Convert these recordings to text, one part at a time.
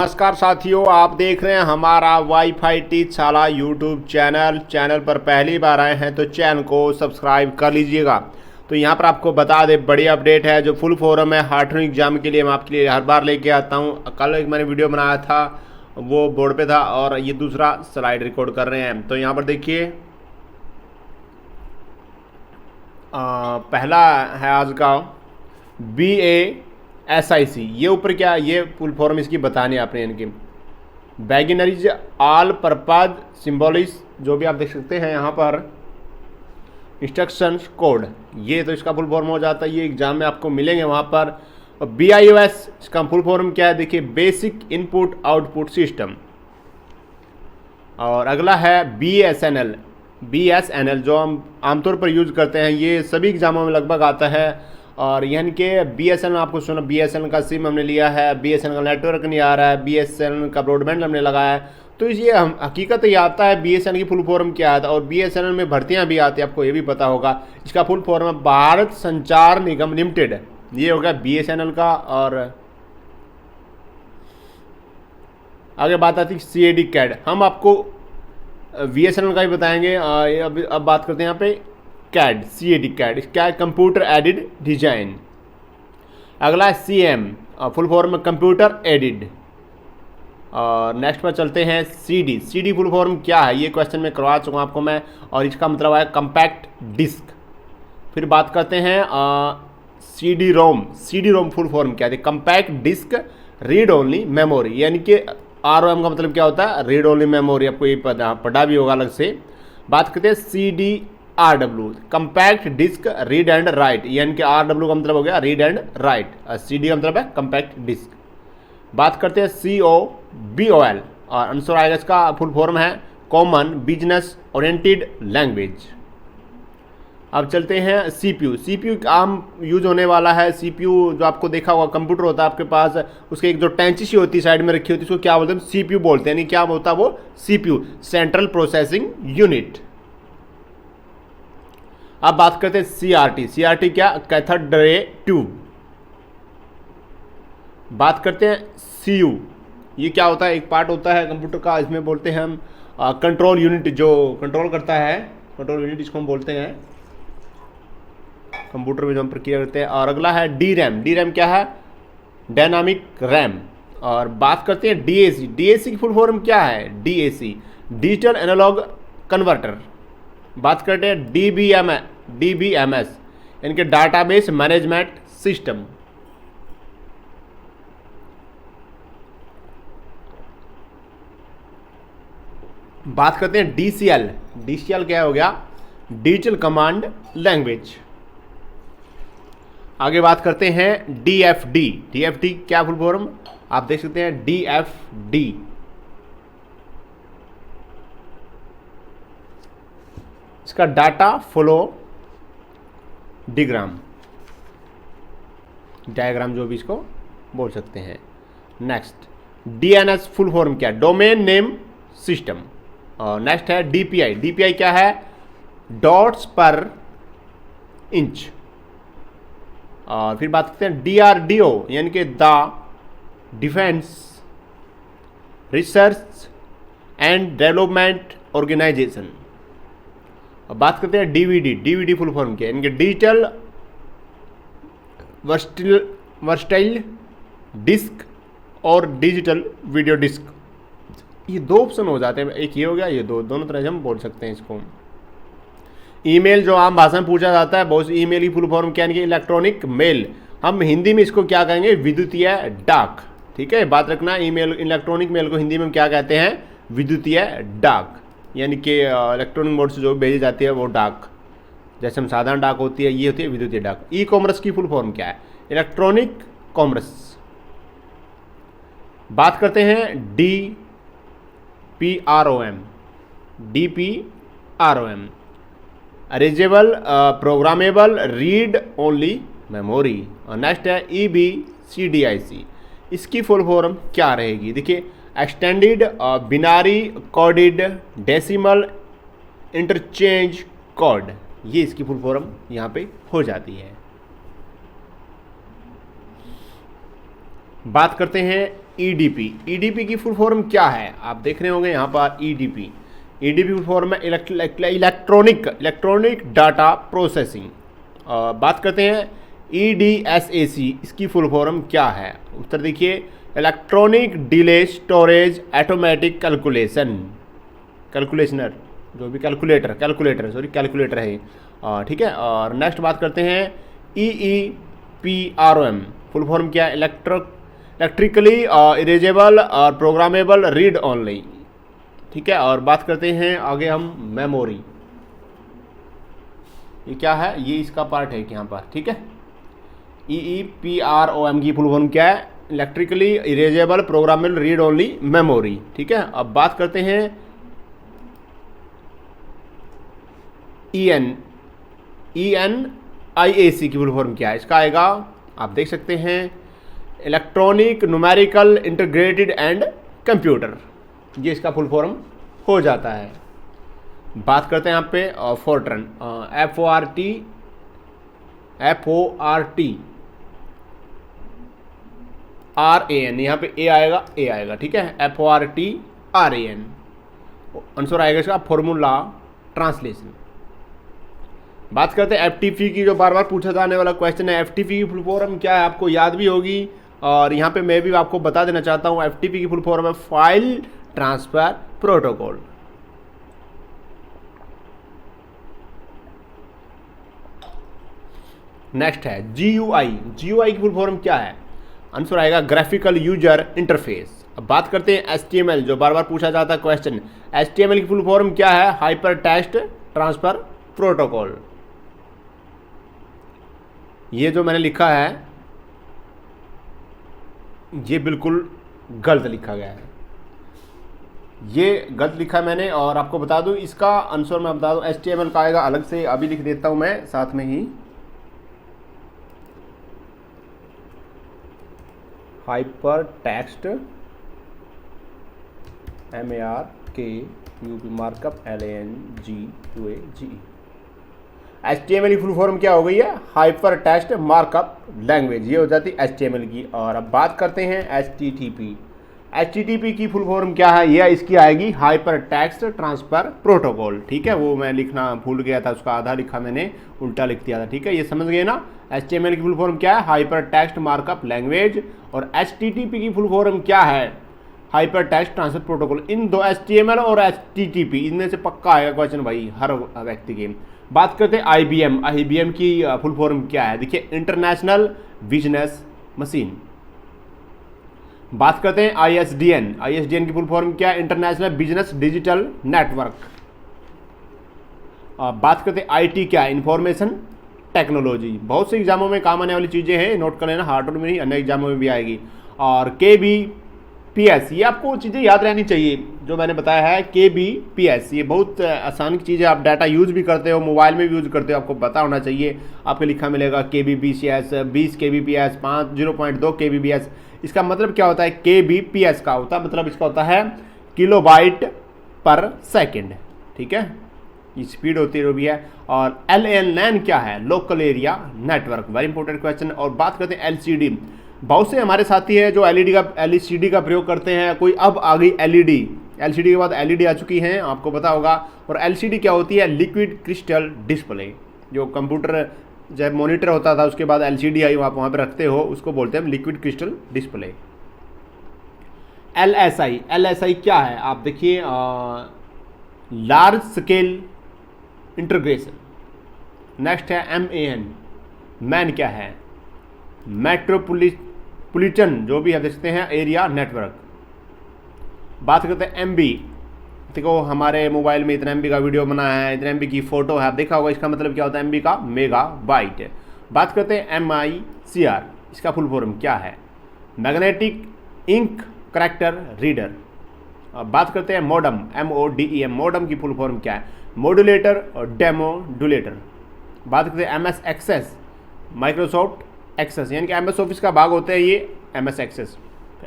नमस्कार साथियों, आप देख रहे हैं हमारा वाईफाई टीचशाला यूट्यूब चैनल पर पहली बार आए हैं तो चैनल को सब्सक्राइब कर लीजिएगा। तो यहाँ पर आपको बता दें, बड़ी अपडेट है। जो फुल फॉर्म है हार्टनिंग एग्जाम के लिए मैं आपके लिए हर बार लेके आता हूँ। कल एक मैंने वीडियो बनाया था, वो बोर्ड पे था, और ये दूसरा स्लाइड रिकॉर्ड कर रहे हैं। तो यहाँ पर देखिए, पहला है आज का BASIC। ये ऊपर क्या, ये फुल फॉर्म इसकी बतानी है आपने, इनकी बैगिनरीज ऑल पर्पज सिम्बॉलिस, जो भी आप देख सकते हैं यहाँ पर इंस्ट्रक्शंस कोड, ये तो इसका फुल फॉर्म हो जाता है। ये एग्जाम में आपको मिलेंगे वहाँ पर। और BIOS इसका फुल फॉर्म क्या है, देखिए, बेसिक इनपुट आउटपुट सिस्टम। और अगला है BSNL, जो हम आमतौर पर यूज़ करते हैं, ये सभी एग्जामों में लगभग आता है। और यानी कि BSNL आपको सुना, BSNL का सिम हमने लिया है, BSNL का नेटवर्क नहीं आ रहा है, BSNL का ब्रॉडबैंड हमने लगाया है। तो ये हम हकीकत ये आता है BSNL की फुल फॉर्म क्या आता है। और BSNL में भर्तियां भी आती है, आपको ये भी पता होगा। इसका फुल फॉर्म है भारत संचार निगम लिमिटेड। ये हो गया BSNL का। और आगे बात आती है CAD CAD। हम आपको BSNL का ही बताएंगे। अब बात करते हैं यहाँ पे CAD CAD, क्या है, कंप्यूटर एडेड डिजाइन। अगला है CM, full form computer aided. और नेक्स्ट पर चलते हैं CD फुल फॉर्म क्या है, ये क्वेश्चन में करवा चुका हूँ आपको मैं, और इसका मतलब है कंपैक्ट डिस्क। फिर बात करते हैं CD रोम फुल फॉर्म क्या है, compact disc read only memory. यानी कि ROM का मतलब क्या होता है, रीड ओनली मेमोरी। आपको ये पढ़ा भी होगा अलग से। बात करते हैं CDRW, compact disc read and write. यानी कि RW का मतलब हो गया रीड एंड राइट, CD का मतलब है कंपैक्ट डिस्क। बात करते हैं COBOL, और आंसर आएगा इसका फुल फॉर्म है कॉमन बिजनेस ओरिएंटेड लैंग्वेज। अब चलते हैं CPU आम यूज होने वाला है। CPU जो आपको देखा होगा, कंप्यूटर होता है आपके पास, उसके एक जो टेंची सी होती है साइड में रखी होती है, उसको क्या बोलते हैं, CPU बोलते हैं। यानी क्या होता है वो, CPU सेंट्रल प्रोसेसिंग यूनिट। अब बात करते हैं CRT क्या, कैथोड रे ट्यूब। बात करते हैं CU, ये क्या होता है, एक पार्ट होता है कंप्यूटर का, इसमें बोलते हैं हम कंट्रोल यूनिट, जो कंट्रोल करता है, कंट्रोल यूनिट इसको हम बोलते हैं कंप्यूटर में जो हम प्रक्रिया करते हैं। और अगला है DRAM क्या है, डायनामिक रैम। और बात करते हैं DAC की फुल फॉर्म क्या है, DAC डिजिटल एनालॉग कन्वर्टर। बात करते हैं DBMS, इनके डाटाबेस मैनेजमेंट सिस्टम। बात करते हैं DCL क्या हो गया, डिजिटल कमांड लैंग्वेज। आगे बात करते हैं DFD क्या फुल फॉर्म, आप देख सकते हैं DFD, इसका डाटा फ्लो डायग्राम जो भी इसको बोल सकते हैं। नेक्स्ट DNS फुल फॉर्म क्या, डोमेन नेम सिस्टम। और नेक्स्ट है DPI क्या है, डॉट्स पर इंच। और फिर बात करते हैं DRDO, यानी कि the defence research and development organisation. अब बात करते हैं DVD फुल फॉर्म क्या है, इनके डिजिटल वर्सटाइल डिस्क और डिजिटल वीडियो डिस्क। ये दो ऑप्शन हो जाते हैं, एक ये हो गया, ये दोनों तरह से हम बोल सकते हैं इसको। ईमेल जो आम भाषा में पूछा जाता है, बहुत ईमेल की फुल फॉर्म क्या है, इलेक्ट्रॉनिक मेल। हम हिंदी में इसको क्या कहेंगे, विद्युतीय डाक। ठीक है, बात रखना, ईमेल इलेक्ट्रॉनिक मेल को हिंदी में क्या कहते हैं, विद्युतीय डाक। यानी कि इलेक्ट्रॉनिक मोड से जो भेजी जाती है वो डाक, जैसे हम साधारण डाक होती है, ये होती है विद्युतीय डाक। E-कॉमर्स की फुल फॉर्म क्या है, इलेक्ट्रॉनिक कॉमर्स। बात करते हैं DPROM, erasable programmable read only memory. और नेक्स्ट है EBCDIC, इसकी फुल फॉर्म क्या रहेगी, देखिए, extended binary coded decimal interchange code. ये इसकी फुल फॉर्म यहाँ पे हो जाती है। बात करते हैं ईडीपी। ईडीपी की फुल फॉर्म क्या है आप देख रहे होंगे यहाँ पर ईडीपी। ईडीपी फुल फॉर्म है इलेक्ट्रॉनिक डाटा प्रोसेसिंग। बात करते हैं ईडीएसएसी, इसकी फुल फॉर्म क्या है? उत्तर देखिए इलेक्ट्रॉनिक डिले स्टोरेज ऑटोमेटिक कैलकुलेशनर, जो भी कैलकुलेटर है। ठीक है। और नेक्स्ट बात करते हैं EEPROM, फुल फॉर्म क्या है? इलेक्ट्रिकली इरेजेबल और प्रोग्रामेबल रीड ओनली। ठीक है। और बात करते हैं आगे हम मेमोरी, ये क्या है? ये इसका पार्ट है यहाँ पर। ठीक है। EEPROM की फुल फॉर्म क्या है? Electrically erasable programmable read only memory. ठीक है। अब बात करते हैं ENIAC की फुल फॉर्म क्या है? इसका आएगा, आप देख सकते हैं, electronic numerical integrated and computer, ये इसका फुल फॉर्म हो जाता है। बात करते हैं यहाँ पे फोर्ट्रन, FORTRAN, यहाँ पे ए आएगा। ठीक है। FORTRAN आंसर आएगा इसका फॉर्मूला ट्रांसलेशन। बात करते हैं एफटीपी की, जो बार बार पूछा जाने वाला क्वेश्चन है। एफटीपी की फुल फॉर्म क्या है? आपको याद भी होगी, और यहाँ पे मैं भी आपको बता देना चाहता हूँ। एफटीपी की फुल फॉर्म है फाइल ट्रांसफर प्रोटोकॉल। नेक्स्ट है GUI। GUI की फुल फॉर्म क्या है? आंसर आएगा ग्राफिकल यूजर इंटरफेस। अब बात करते हैं HTML, जो बार बार पूछा जाता है क्वेश्चन। HTML की फुल फॉर्म क्या है? Hyper text transfer protocol. ये जो मैंने लिखा है ये बिल्कुल गलत लिखा गया है, ये गलत लिखा मैंने। और आपको बता दूं इसका आंसर मैं बता दूं, HTML का आएगा अलग से, अभी लिख देता हूं मैं साथ में ही। Hyper text MARKUP markup LANGUAGE। HTML की फुल फॉर्म क्या हो गई है? हाइपर टेक्स्ट मार्कअप लैंग्वेज, ये हो जाती है HTML की। और अब बात करते हैं HTTP की फुल फॉर्म क्या है? ये इसकी आएगी हाइपर टेक्स्ट ट्रांसफर प्रोटोकॉल। ठीक है। वो मैं लिखना भूल गया था, उसका आधा लिखा मैंने, उल्टा लिख दिया था। ठीक है। ये समझ गए ना? HTML की फुल फॉर्म क्या है? Hyper text markup language. और HTTP की फुल फॉर्म क्या है? Hyper text transfer protocol. इन दो HTML और HTTP इनमें से पक्का आएगा क्वेश्चन भाई हर व्यक्ति के। बात करते हैं IBM की फुल फॉर्म क्या है? देखिए इंटरनेशनल बिजनेस मशीन। बात करते हैं ISDN की फुल फॉर्म क्या है? International business digital network. बात करते हैं IT क्या है? Information technology. बहुत से एग्जामों में काम आने वाली चीज़ें हैं, नोट कर लेना, हार्ड में नहीं, अन्य एग्जामों में भी आएगी। और KBPS, ये आपको चीज़ें याद रहनी चाहिए जो मैंने बताया है। KBPS ये बहुत आसान चीज़ है, आप डाटा यूज़ भी करते हो, मोबाइल में भी यूज़ करते हो, आपको पता होना चाहिए। आपको लिखा मिलेगा KBPS 20 KBPS 0.2 KBPS। इसका मतलब क्या होता है? KBPS का होता है मतलब इसका होता है किलोबाइट पर सेकेंड। ठीक है। ये स्पीड होती है जो भी है। और LAN क्या है? Local area network, very important question. और बात करते हैं LCD। बहुत से हमारे साथी हैं जो LCD का प्रयोग करते हैं। कोई अब आ गई LED, LCD के बाद LED आ चुकी हैं, आपको पता होगा। और LCD क्या होती है? Liquid crystal display. जो कंप्यूटर जब मॉनिटर होता था उसके बाद LCD आई, आप वहाँ पे रखते हो, उसको बोलते हैं लिक्विड क्रिस्टल डिस्प्ले। LSI क्या है? आप देखिए लार्ज स्केल इंटीग्रेशन। नेक्स्ट है MAN क्या है? मेट्रोपॉलिटन, जो भी आप देखते हैं एरिया नेटवर्क। बात करते हैं MB। देखो हमारे मोबाइल में इतना MB का वीडियो बना है, इतना MB की फोटो है, आप देखा होगा। इसका मतलब क्या होता है? MB का मेगाबाइट। बात करते हैं MICR, इसका फुल फॉर्म क्या है? Magnetic ink character reader. अब बात करते हैं मॉडम, MODEM, मॉडम की फुल फॉर्म क्या है? मॉड्यूलेटर और डेमोडुलेटर। बात करते हैं MS एक्सेस, माइक्रोसॉफ्ट एक्सेस, यानी कि MS ऑफिस का भाग होता है ये MS एक्सेस।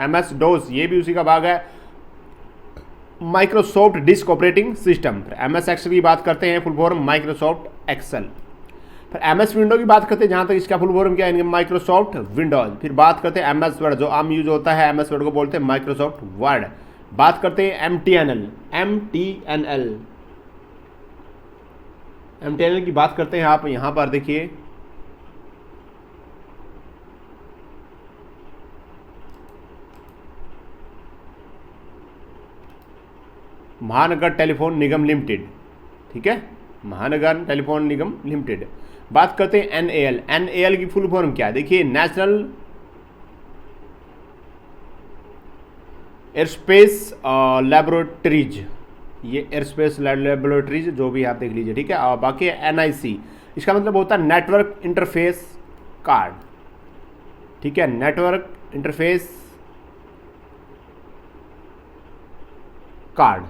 MS DOS ये भी उसी का भाग है, Microsoft disk operating system. MS Excel की बात करते हैं, फुल फॉर्म माइक्रोसॉफ्ट एक्सेल। फिर MS विंडो की बात करते हैं, जहाँ तक इसका फुल फॉर्म क्या है, माइक्रोसॉफ्ट विंडोज। फिर बात करते हैं MS वर्ड, जो आम यूज होता है, MS वर्ड को बोलते हैं माइक्रोसॉफ्ट वर्ड। बात करते हैं MTNL की बात करते हैं। आप यहाँ पर देखिए, महानगर टेलीफोन निगम लिमिटेड, ठीक है, महानगर टेलीफोन निगम लिमिटेड। बात करते हैं NAL की फुल फॉर्म क्या है, देखिए नेशनल एयरस्पेस लैबोरेटरीज, ये एयरस्पेस लैबोरेटरीज जो भी आप देख लीजिए, ठीक है। और बाकी NIC, इसका मतलब होता है नेटवर्क इंटरफेस कार्ड, ठीक है, नेटवर्क इंटरफेस कार्ड।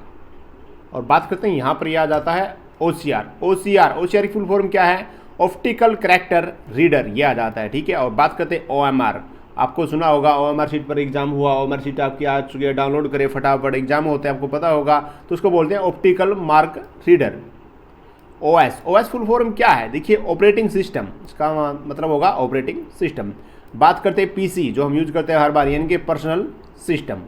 और बात करते हैं, यहाँ पर यह आ जाता है OCR की फुल फॉर्म क्या है, ऑप्टिकल कैरेक्टर रीडर, ये आ जाता है, ठीक है। और बात करते हैं OMR, आपको सुना होगा, OMR शीट पर एग्जाम हुआ, OMR शीट आपकी आ चुकी है, डाउनलोड करें फटाफट, एग्जाम होते हैं, आपको पता होगा। तो उसको बोलते हैं optical mark reader. OS full form क्या है, देखिए ऑपरेटिंग सिस्टम, इसका मतलब होगा ऑपरेटिंग सिस्टम। बात करते हैं PC, जो हम यूज करते हैं हर बार, यानी कि पर्सनल सिस्टम।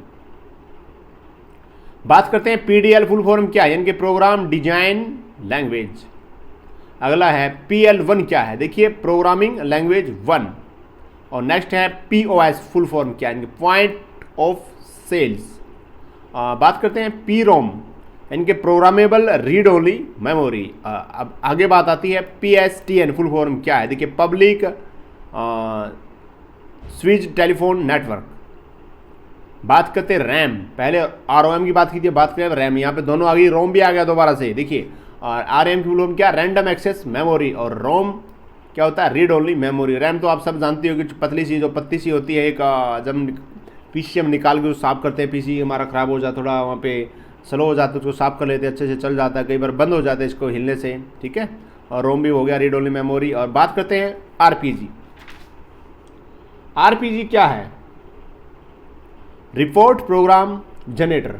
बात करते हैं PDL फुल फॉर्म क्या है, यानी कि प्रोग्राम डिजाइन लैंग्वेज। अगला है PL1 क्या है, देखिए प्रोग्रामिंग लैंग्वेज 1। और नेक्स्ट है POS फुल फॉर्म क्या है, यानी कि पॉइंट ऑफ सेल्स। बात करते हैं PROM, यानी कि प्रोग्रामेबल रीड ओनली मेमोरी। अब आगे बात आती है PSTN फुल फॉर्म क्या है, देखिए पब्लिक स्विच टेलीफोन नेटवर्क। बात करते हैं रैम, पहले ROM की बात कीजिए, बात करें रैम, यहाँ पे दोनों आ गई, रोम भी आ गया दोबारा से, देखिए। और RM की फुल फॉर्म क्या, रैंडम एक्सेस मेमोरी। और रोम क्या होता है, रीड ओनली मेमोरी। रैम तो आप सब जानते हो कि पतली सी, जो पत्ती सी होती है, एक जब PC हम निकाल के साफ करते हैं, PC हमारा ख़राब हो जाता, थोड़ा वहाँ पे स्लो हो जाता है, उसको साफ कर लेते हैं, अच्छे से चल जाता है, कई बार बंद हो जाता है इसको हिलने से, ठीक है। और रोम भी हो गया, रीड ओनली मेमोरी। और बात करते हैं RPG क्या है, रिपोर्ट प्रोग्राम जनरेटर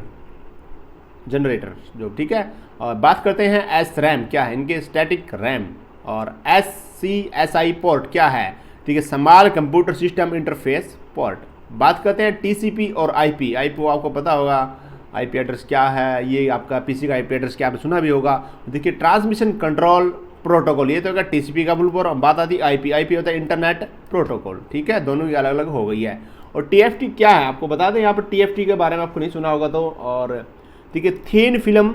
जो, ठीक है। और बात करते हैं SRAM क्या है, इनके स्टैटिक रैम। और SCSI पोर्ट क्या है, ठीक है, small computer system interface port. बात करते हैं TCP और IP आपको पता होगा, IP एड्रेस क्या है, ये आपका PC का IP एड्रेस क्या, आपने सुना भी होगा। देखिए ट्रांसमिशन कंट्रोल प्रोटोकॉल, ये तो होगा TCP का फुल फॉर्म। बात आती है IP होता है इंटरनेट प्रोटोकॉल, ठीक है, दोनों की अलग अलग हो गई है। और TFT क्या है, आपको बता दें, यहाँ पर TFT के बारे में आपको नहीं सुना होगा तो। और ठीक है, थिन फिल्म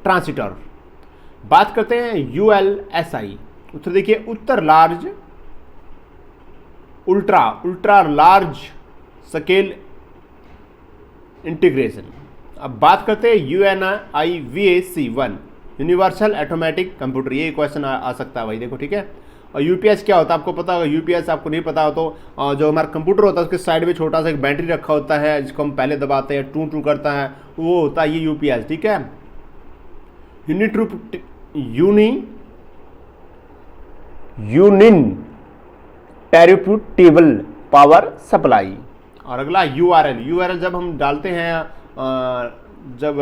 ट्रांसिटर। बात करते हैं ULSI, उत्तर देखिए उल्ट्रा लार्ज स्केल इंटीग्रेशन। अब बात करते हैं UNIVAC1, यूनिवर्सल ऑटोमेटिक कंप्यूटर, ये क्वेश्चन आ सकता है भाई, देखो, ठीक है। और UPS क्या होता है, आपको पता होगा। UPS आपको नहीं पता हो तो जो हमारा कंप्यूटर होता है उसके साइड में छोटा सा एक बैटरी रखा होता है, जिसको हम पहले दबाते हैं, टू टू करता है, वो होता है ये UPS, ठीक है, यूनिटेरिटेबल पावर सप्लाई। और अगला URL जब हम डालते हैं, जब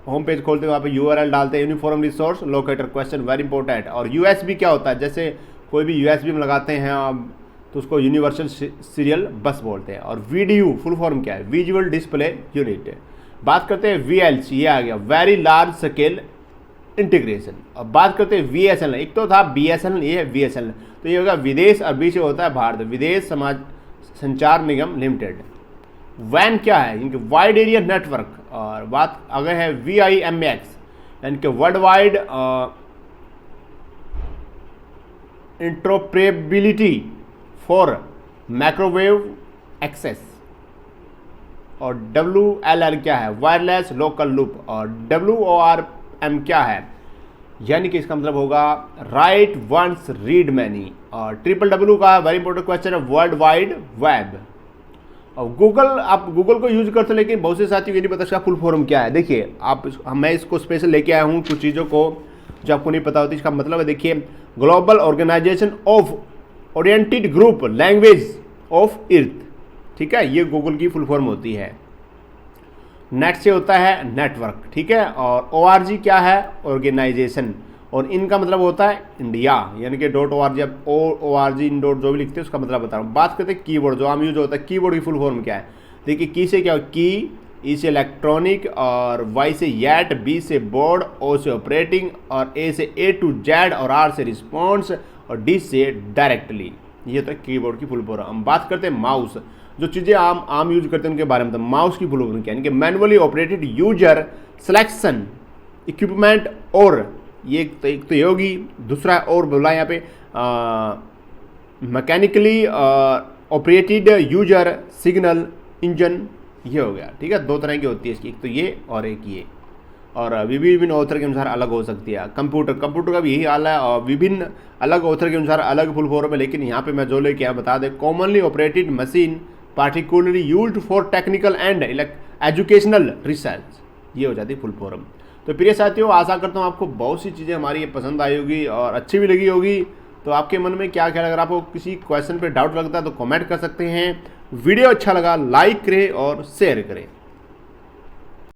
होम पेज खोलते हैं, वहाँ पे URL डालते हैं, uniform resource locator, question very important. और USB क्या होता है, जैसे कोई भी USB में लगाते हैं तो उसको यूनिवर्सल सीरियल बस बोलते हैं। और VDU फुल फॉर्म क्या है, विजुअल डिस्प्ले यूनिट। बात करते हैं VLC, ये आ गया, वेरी लार्ज स्केल इंटीग्रेशन। अब बात करते हैं VSNL, एक तो था BSNL, ये है VSNL, तो ये होगा विदेश, और बीच होता है भारत, विदेश समाज संचार निगम लिमिटेड। WAN क्या है, इनके वाइड एरिया नेटवर्क। और बात अगर है VIMAX, इनके world wide interoperability for microwave access. और WLR क्या है, वायरलेस लोकल लूप। और WORM क्या है, यानी कि इसका मतलब होगा राइट वंस रीड मैनी। और WWW का वेरी इंपॉर्टेंट क्वेश्चन है, वर्ल्ड वाइड वेब। और गूगल, आप गूगल को यूज करते हो, लेकिन बहुत से साथियों को नहीं पता इसका फुल फॉर्म क्या है। देखिए मैं इसको स्पेशल लेके आया हूँ कुछ चीज़ों को जो आपको नहीं पता होती, इसका मतलब है, देखिए global organisation of oriented group language of earth, ठीक है, ये गूगल की फुल फॉर्म होती है। नेट से होता है नेटवर्क, ठीक है। और ORG क्या है, ऑर्गेनाइजेशन। और इनका मतलब होता है इंडिया, यानी कि .org या .org इन डॉट जो भी लिखते हैं उसका मतलब बता रहा हूँ। बात करते हैं कीबोर्ड, जो आम यूज होता है, कीबोर्ड की फुल फॉर्म क्या है। देखिए की से क्या हो, की, ई से इलेक्ट्रॉनिक, और वाई से येट, बी से बोर्ड, ओ से ऑपरेटिंग, और ए से ए टू जेड, और आर से रिस्पॉन्स, और डी से डायरेक्टली। ये तो कीबोर्ड की फुल फॉर्म। हम बात करते हैं माउस, जो चीज़ें आम यूज करते हैं उनके बारे में। तो माउस की फुल फॉर्म क्या है, यानी कि manually operated user selection equipment, और ये एक तो ये होगी, दूसरा और बोला यहाँ पे mechanically operated user signal engine, ये हो गया। ठीक है, दो तरह की होती है इसकी, एक तो ये और एक ये, और विभिन्न ऑथर के अनुसार अलग हो सकती है। कंप्यूटर का भी यही हाल है, और विभिन्न अलग ऑथर के अनुसार अलग फुल फॉर्म है। लेकिन यहाँ पे मैं जो लेके आया बता दें, commonly operated machine particularly used for technical and educational research, ये हो जाती है फुल फॉर्म। तो प्रिय साथियों, आशा करता हूँ आपको बहुत सी चीज़ें हमारी ये पसंद आई होगी और अच्छी भी लगी होगी। तो आपके मन में क्या ख्याल, अगर आपको किसी क्वेश्चन पे डाउट लगता है तो कमेंट कर सकते हैं। वीडियो अच्छा लगा लाइक करें और शेयर करें।